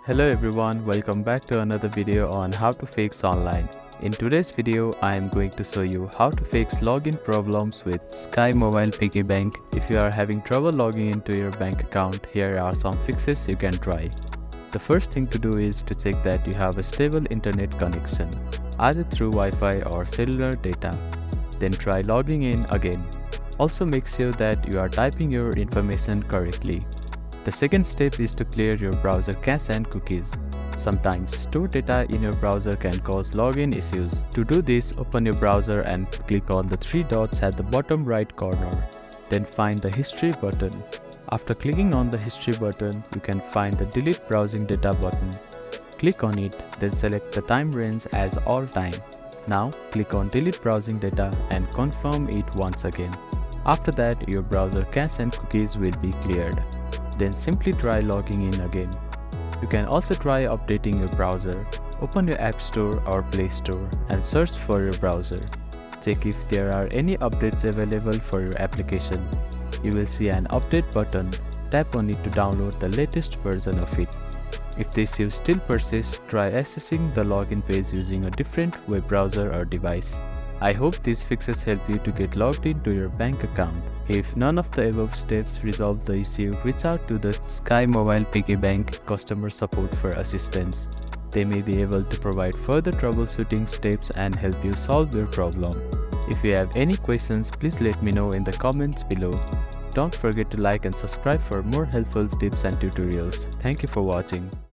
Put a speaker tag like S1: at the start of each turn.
S1: Hello everyone, welcome back to another video on how to fix online. In today's video, I am going to show you how to fix login problems with Sky Mobile Piggy Bank. If you are having trouble logging into your bank account, here are some fixes you can try. The first thing to do is to check that you have a stable internet connection, either through Wi-Fi or cellular data. Then try logging in again. Also make sure that you are typing your information correctly. The second step is to clear your browser cache and cookies. Sometimes stored data in your browser can cause login issues. To do this, open your browser and click on the three dots at the bottom right corner. Then find the History button. After clicking on the History button, you can find the Delete Browsing Data button. Click on it, then select the time range as all time. Now, click on Delete Browsing Data and confirm it once again. After that, your browser cache and cookies will be cleared. Then simply try logging in again. You can also try updating your browser. Open your App Store or Play Store and search for your browser. Check if there are any updates available for your application. You will see an update button. Tap on it to download the latest version of it. If the issue still persists, try accessing the login page using a different web browser or device. I hope these fixes help you to get logged into your bank account. If none of the above steps resolve the issue, reach out to the Sky Mobile Piggy Bank customer support for assistance. They may be able to provide further troubleshooting steps and help you solve your problem. If you have any questions, please let me know in the comments below. Don't forget to like and subscribe for more helpful tips and tutorials. Thank you for watching.